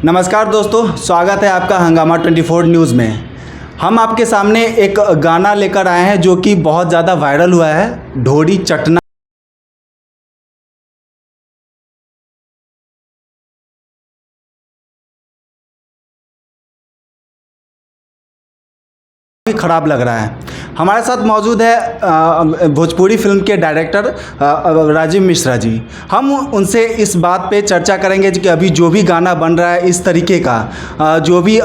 नमस्कार दोस्तों, स्वागत है आपका हंगामा 24 न्यूज़ में। हम आपके सामने एक गाना लेकर आए हैं जो कि बहुत ज़्यादा वायरल हुआ है, ढोरी चटना। खराब लग रहा है। हमारे साथ मौजूद है भोजपुरी फिल्म के डायरेक्टर राजीव मिश्रा जी। हम उनसे इस बात पे चर्चा करेंगे कि अभी जो भी गाना बन रहा है इस तरीके का, जो भी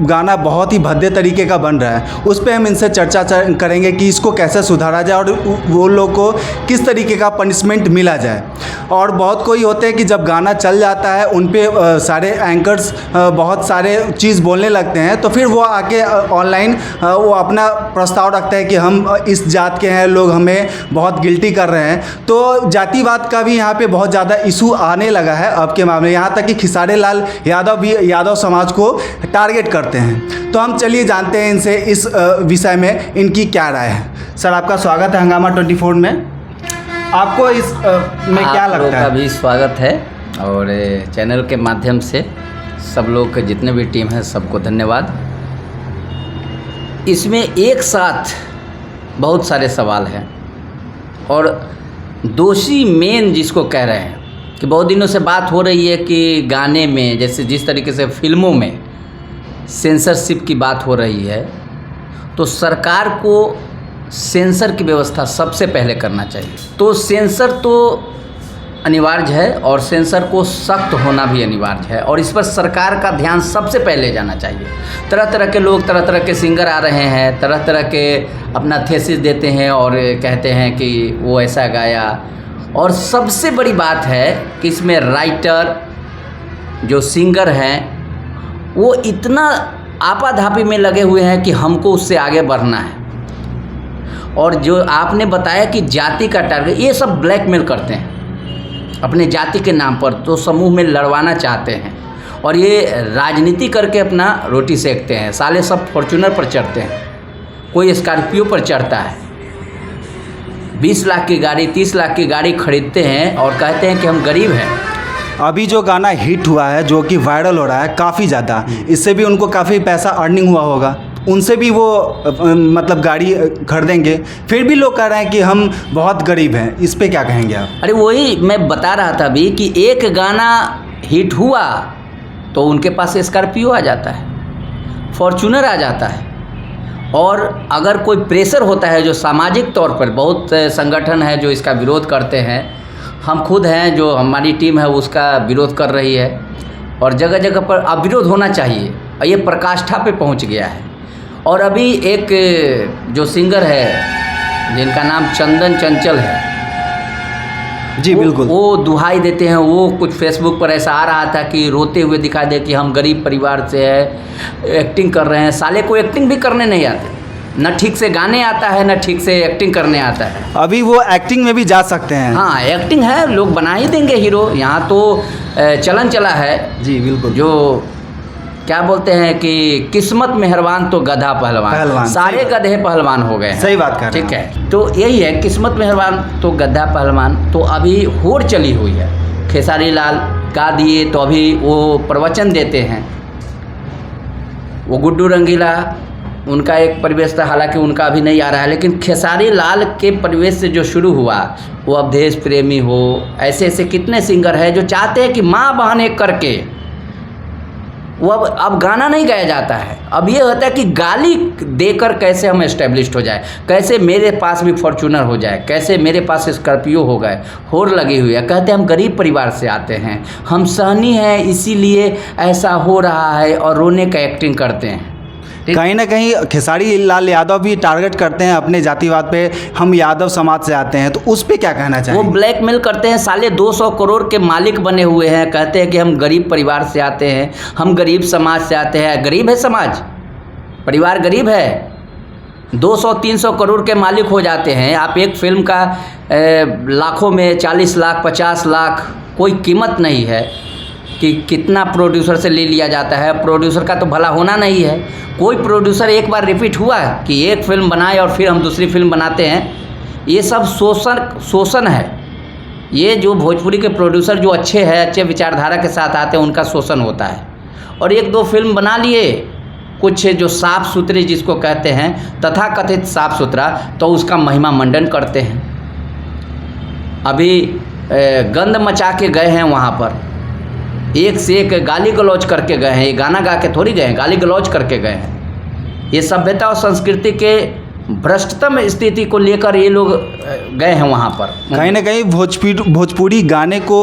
गाना बहुत ही भद्दे तरीके का बन रहा है, उस पे हम इनसे चर्चा करेंगे कि इसको कैसे सुधारा जाए और वो लोग को किस तरीके का पनिशमेंट मिला जाए। और बहुत कोई होते हैं कि जब गाना चल जाता है उन पे सारे एंकर्स बहुत सारे चीज़ बोलने लगते हैं, तो फिर वो आके ऑनलाइन वो अपना प्रस्ताव रखते हैं कि हम इस जात के हैं, लोग हमें बहुत गिल्टी कर रहे हैं। तो जातिवाद का भी यहाँ पे बहुत ज़्यादा इशू आने लगा है अब के मामले, यहाँ तक कि खेसारी लाल यादव भी यादव समाज को टारगेट करते हैं। तो हम चलिए जानते हैं इनसे इस विषय में इनकी क्या राय है। सर, आपका स्वागत है हंगामा 24 में। आपको इस में क्या लगता है? आपका भी स्वागत है और चैनल के माध्यम से सब लोग के जितने भी टीम है सबको धन्यवाद। इसमें एक साथ बहुत सारे सवाल हैं और दोषी मेन जिसको कह रहे हैं कि बहुत दिनों से बात हो रही है कि गाने में जैसे जिस तरीके से फिल्मों में सेंसरशिप की बात हो रही है, तो सरकार को सेंसर की व्यवस्था सबसे पहले करना चाहिए। तो सेंसर तो अनिवार्य है और सेंसर को सख्त होना भी अनिवार्य है और इस पर सरकार का ध्यान सबसे पहले जाना चाहिए। तरह तरह के लोग, तरह तरह के सिंगर आ रहे हैं, तरह तरह के अपना थेसिस देते हैं और कहते हैं कि वो ऐसा गाया। और सबसे बड़ी बात है कि इसमें राइटर जो सिंगर हैं वो इतना आपाधापी में लगे हुए हैं कि हमको उससे आगे बढ़ना है। और जो आपने बताया कि जाति का टारगेट, ये सब ब्लैकमेल करते हैं अपने जाति के नाम पर, तो समूह में लड़वाना चाहते हैं और ये राजनीति करके अपना रोटी सेकते हैं। साले सब फॉर्च्यूनर पर चढ़ते हैं, कोई स्कॉर्पियो पर चढ़ता है, 20 लाख की गाड़ी 30 लाख की गाड़ी खरीदते हैं और कहते हैं कि हम गरीब हैं। अभी जो गाना हिट हुआ है, जो कि वायरल हो रहा है काफ़ी ज़्यादा, इससे भी उनको काफ़ी पैसा अर्निंग हुआ होगा, उनसे भी वो मतलब गाड़ी खरीदेंगे। फिर भी लोग कह रहे हैं कि हम बहुत गरीब हैं। इस पे क्या कहेंगे आप? अरे वही मैं बता रहा था अभी कि एक गाना हिट हुआ तो उनके पास स्कॉर्पियो आ जाता है, फॉर्च्यूनर आ जाता है। और अगर कोई प्रेशर होता है जो सामाजिक तौर पर, बहुत संगठन है जो इसका विरोध करते हैं, हम खुद हैं जो हमारी टीम है उसका विरोध कर रही है और जगह जगह पर अब विरोध होना चाहिए और ये प्रकाष्ठा पे पहुंच गया है। और अभी एक जो सिंगर है जिनका नाम चंदन चंचल है जी, बिल्कुल, वो दुहाई देते हैं। वो कुछ फेसबुक पर ऐसा आ रहा था कि रोते हुए दिखा दे कि हम गरीब परिवार से है, एक्टिंग कर रहे हैं। साले को एक्टिंग भी करने नहीं आते, न ठीक से गाने आता है न ठीक से एक्टिंग करने आता है। अभी वो एक्टिंग में भी जा सकते हैं। हाँ, एक्टिंग है, लोग बना ही देंगे हीरो। यहाँ तो चलन चला है जी बिल्कुल, जो क्या बोलते हैं कि किस्मत मेहरबान तो गधा पहलवान, सारे गधे पहलवान हो गए हैं। सही बात कर रहे हैं। ठीक है, तो यही है, किस्मत मेहरबान तो गधा पहलवान। तो अभी होड़ चली हुई है, खेसारी लाल गा दिए तो अभी वो प्रवचन देते हैं। वो गुड्डू रंगीला, उनका एक परिवेश था, हालांकि उनका अभी नहीं आ रहा है, लेकिन खेसारी लाल के परिवेश से जो शुरू हुआ, वो अब देश प्रेमी हो, ऐसे ऐसे कितने सिंगर हैं जो चाहते हैं कि माँ बहन एक करके वो अब गाना नहीं गाया जाता है। अब ये होता है कि गाली देकर कैसे हम एस्टेब्लिश्ड हो जाए, कैसे मेरे पास भी फॉर्च्यूनर हो जाए, कैसे मेरे पास स्कॉर्पियो हो गए। होड़ लगी हुई है, कहते हैं हम गरीब परिवार से आते हैं, हम सहनी हैं, इसीलिए ऐसा हो रहा है और रोने का एक्टिंग करते हैं। कहीं ना कहीं खेसारी लाल यादव भी टारगेट करते हैं अपने जातिवाद पे, हम यादव समाज से आते हैं, तो उस पे क्या कहना चाहिए? वो ब्लैकमेल करते हैं। साले 200 करोड़ के मालिक बने हुए हैं, कहते हैं कि हम गरीब परिवार से आते हैं, हम गरीब समाज से आते हैं। गरीब है समाज, परिवार गरीब है, 200-300 करोड़ के मालिक हो जाते हैं। आप एक फिल्म का लाखों में 40 लाख 50 लाख कोई कीमत नहीं है कि कितना प्रोड्यूसर से ले लिया जाता है। प्रोड्यूसर का तो भला होना नहीं है। कोई प्रोड्यूसर एक बार रिपीट हुआ कि एक फिल्म बनाए और फिर हम दूसरी फिल्म बनाते हैं, ये सब शोषण है। ये जो भोजपुरी के प्रोड्यूसर जो अच्छे हैं, अच्छे विचारधारा के साथ आते हैं, उनका शोषण होता है। और एक दो फिल्म बना लिए कुछ जो साफ़ सुथरे जिसको कहते हैं, तथाकथित साफ़ सुथरा, तो उसका महिमा मंडन करते हैं। अभी गंद मचा के गए हैं वहाँ पर, एक से एक गाली गलौज करके गए हैं। ये गाना गा के थोड़ी गए हैं, गाली गलौज करके गए हैं। ये सभ्यता और संस्कृति के भ्रष्टतम स्थिति को लेकर ये लोग गए हैं वहाँ पर। कहीं ना कहीं भोजपुरी गाने को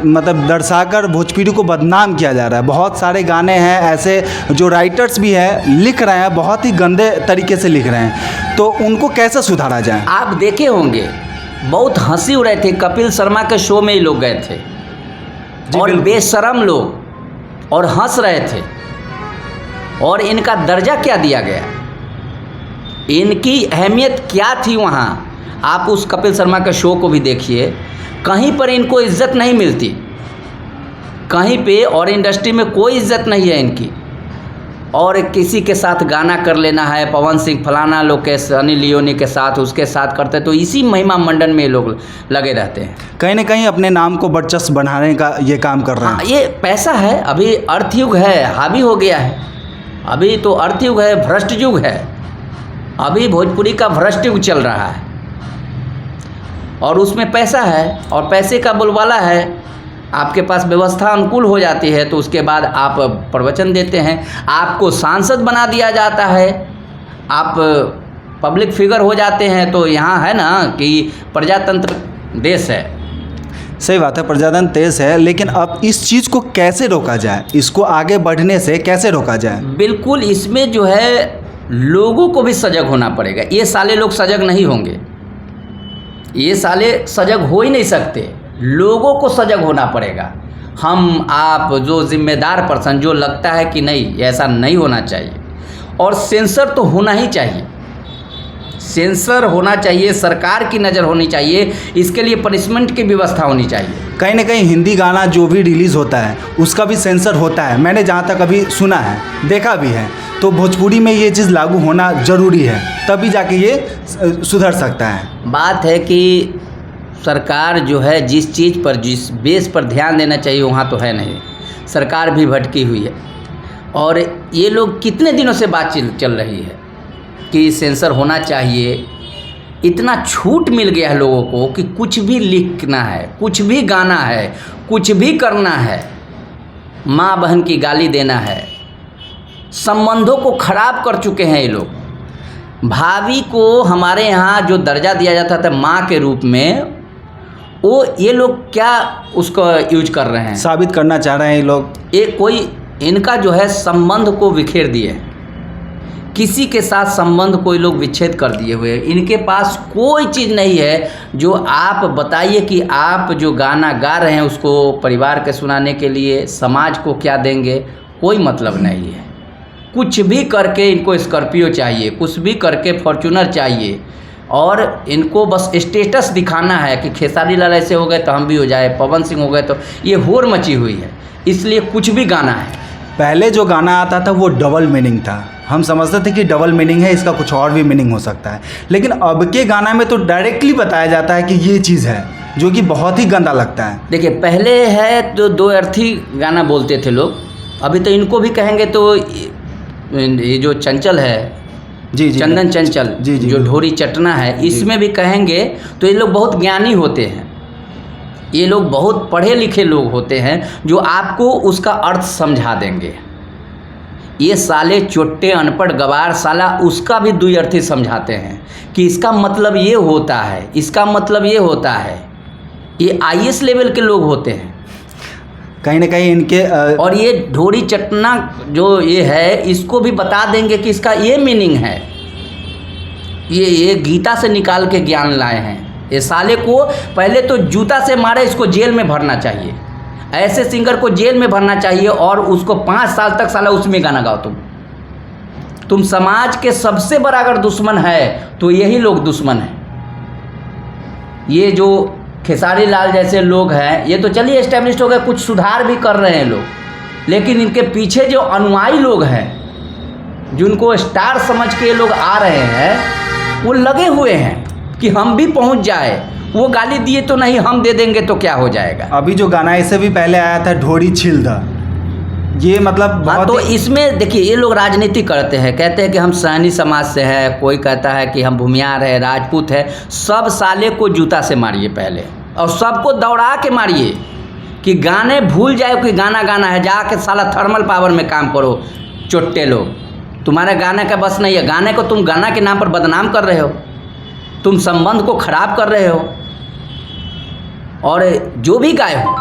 मतलब दर्शाकर भोजपुरी को बदनाम किया जा रहा है। बहुत सारे गाने हैं ऐसे जो राइटर्स भी हैं, लिख रहे हैं, बहुत ही गंदे तरीके से लिख रहे हैं, तो उनको कैसे सुधारा जाए? आप देखे होंगे बहुत हंसी उड़ रहे थे, कपिल शर्मा के शो में ही लोग गए थे और बेशरम लोग और हंस रहे थे। और इनका दर्जा क्या दिया गया, इनकी अहमियत क्या थी वहाँ? आप उस कपिल शर्मा के शो को भी देखिए, कहीं पर इनको इज्जत नहीं मिलती, कहीं पे, और इंडस्ट्री में कोई इज्जत नहीं है इनकी। और किसी के साथ गाना कर लेना है, पवन सिंह फलाना लोग के, सनी लियोनी के साथ, उसके साथ करते, तो इसी महिमा मंडन में ये लोग लगे रहते हैं। कहीं ना कहीं अपने नाम को वर्चस्व बढ़ाने का ये काम कर रहे हैं। ये पैसा है, अभी अर्थयुग है, हावी हो गया है। अभी तो अर्थयुग है, भ्रष्ट युग है। अभी भोजपुरी का भ्रष्ट युग चल रहा है और उसमें पैसा है और पैसे का बोलबाला है। आपके पास व्यवस्था अनुकूल हो जाती है तो उसके बाद आप प्रवचन देते हैं, आपको सांसद बना दिया जाता है, आप पब्लिक फिगर हो जाते हैं। तो यहाँ है ना कि प्रजातंत्र देश है। सही बात है, प्रजातंत्र देश है, लेकिन अब इस चीज़ को कैसे रोका जाए? इसको आगे बढ़ने से कैसे रोका जाए? बिल्कुल, इसमें जो है लोगों को भी सजग होना पड़ेगा। ये साले लोग सजग नहीं होंगे, ये साले सजग हो ही नहीं सकते। लोगों को सजग होना पड़ेगा। हम आप जो जिम्मेदार पर्सन, जो लगता है कि नहीं ऐसा नहीं होना चाहिए, और सेंसर तो होना ही चाहिए, सेंसर होना चाहिए, सरकार की नज़र होनी चाहिए, इसके लिए पनिशमेंट की व्यवस्था होनी चाहिए। कहीं ना कहीं हिंदी गाना जो भी रिलीज़ होता है उसका भी सेंसर होता है, मैंने जहाँ तक अभी सुना है, देखा भी है। तो भोजपुरी में ये चीज़ लागू होना ज़रूरी है, तभी जाके ये सुधर सकता है। बात है कि सरकार जो है जिस चीज़ पर, जिस बेस पर ध्यान देना चाहिए वहाँ तो है नहीं, सरकार भी भटकी हुई है। और ये लोग कितने दिनों से बात चल रही है कि सेंसर होना चाहिए। इतना छूट मिल गया है लोगों को कि कुछ भी लिखना है, कुछ भी गाना है, कुछ भी करना है, माँ बहन की गाली देना है। संबंधों को खराब कर चुके हैं ये लोग। भाभी को हमारे यहाँ जो दर्जा दिया जाता था माँ के रूप में, वो ये लोग क्या उसको यूज कर रहे हैं, साबित करना चाह रहे हैं ये लोग। ये कोई इनका जो है संबंध को बिखेर दिए, किसी के साथ संबंध कोई लोग विच्छेद कर दिए हुए। इनके पास कोई चीज़ नहीं है जो आप बताइए कि आप जो गाना गा रहे हैं उसको परिवार के सुनाने के लिए समाज को क्या देंगे, कोई मतलब नहीं है। कुछ भी करके इनको स्कॉर्पियो चाहिए, कुछ भी करके फॉर्च्यूनर चाहिए, और इनको बस स्टेटस दिखाना है कि खेसारी लाल ऐसे हो गए तो हम भी हो जाए, पवन सिंह हो गए तो। ये होड़ मची हुई है, इसलिए कुछ भी गाना है। पहले जो गाना आता था वो डबल मीनिंग था, हम समझते थे कि डबल मीनिंग है, इसका कुछ और भी मीनिंग हो सकता है। लेकिन अब के गाना में तो डायरेक्टली बताया जाता है कि ये चीज़ है, जो कि बहुत ही गंदा लगता है। देखिए, पहले है तो दो अर्थी गाना बोलते थे लोग, अभी तो इनको भी कहेंगे तो ये जो चंचल है, जी जी, चंदन चंचल जी जी, जो ढोरी चटना है, इसमें भी कहेंगे तो ये लोग बहुत ज्ञानी होते हैं, ये लोग बहुत पढ़े लिखे लोग होते हैं जो आपको उसका अर्थ समझा देंगे। ये साले चोट्टे अनपढ़ गवार साला उसका भी दुई अर्थी समझाते हैं कि इसका मतलब ये होता है, इसका मतलब ये होता है। ये IAS लेवल के लोग होते हैं कहीं ना कहीं इनके और ये ढोरी चटना जो ये है इसको भी बता देंगे कि इसका ये मीनिंग है। ये गीता से निकाल के ज्ञान लाए हैं। ये साले को पहले तो जूता से मारे, इसको जेल में भरना चाहिए। ऐसे सिंगर को जेल में भरना चाहिए और उसको 5 साल तक साला उसमें गाना गाओ। तुम समाज के सबसे बड़ा अगर दुश्मन है तो यही लोग दुश्मन हैं। ये जो खेसारी लाल जैसे लोग हैं, ये तो चलिए एस्टेब्लिश्ड हो गए, कुछ सुधार भी कर रहे हैं लोग, लेकिन इनके पीछे जो अनुयायी लोग हैं, जिनको स्टार समझ के लोग आ रहे हैं, वो लगे हुए हैं कि हम भी पहुंच जाए, वो गाली दिए तो नहीं, हम दे देंगे तो क्या हो जाएगा। अभी जो गाना इससे भी पहले आया था ढोड़ी छिल दा, ये मतलब हाँ, बहुत तो इसमें देखिए ये लोग राजनीति करते हैं, कहते हैं कि हम सैनी समाज से है, कोई कहता है कि हम भूमियार है, राजपूत है। सब साले को जूता से मारिए पहले, और सबको दौड़ा के मारिए कि गाने भूल जाए कि गाना गाना है। जाके साला थर्मल पावर में काम करो चोट्टे लोग, तुम्हारे गाने का बस नहीं है। गाने को तुम गाना के नाम पर बदनाम कर रहे हो, तुम संबंध को खराब कर रहे हो। और जो भी गाए हो,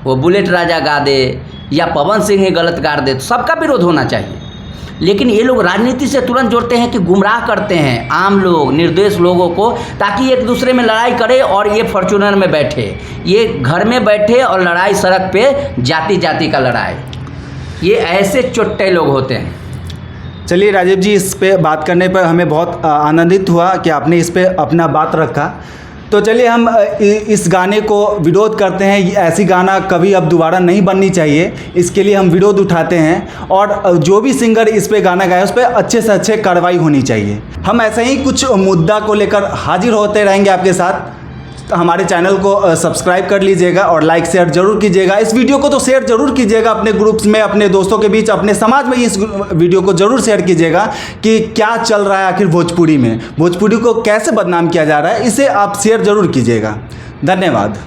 वो बुलेट राजा गा दे या पवन सिंह ही गलत गा दे, तो सबका विरोध होना चाहिए। लेकिन ये लोग राजनीति से तुरंत जोड़ते हैं कि गुमराह करते हैं आम लोग, निर्दोष लोगों को, ताकि एक दूसरे में लड़ाई करे और ये फॉर्चूनर में बैठे, ये घर में बैठे और लड़ाई सड़क पे जाति जाति का लड़ाई। ये ऐसे चुट्टे लोग होते हैं। चलिए राजीव जी, इस पे बात करने पर हमें बहुत आनंदित हुआ कि आपने इस पे अपना बात रखा। तो चलिए हम इस गाने को विरोध करते हैं, ऐसी गाना कभी अब दोबारा नहीं बननी चाहिए, इसके लिए हम विरोध उठाते हैं। और जो भी सिंगर इस पे गाना गाए उस पर अच्छे से अच्छे कार्रवाई होनी चाहिए। हम ऐसे ही कुछ मुद्दा को लेकर हाजिर होते रहेंगे आपके साथ। हमारे चैनल को सब्सक्राइब कर लीजिएगा और लाइक शेयर जरूर कीजिएगा। इस वीडियो को तो शेयर जरूर कीजिएगा अपने ग्रुप्स में, अपने दोस्तों के बीच, अपने समाज में इस वीडियो को जरूर शेयर कीजिएगा कि क्या चल रहा है आखिर भोजपुरी में, भोजपुरी को कैसे बदनाम किया जा रहा है, इसे आप शेयर जरूर कीजिएगा। धन्यवाद।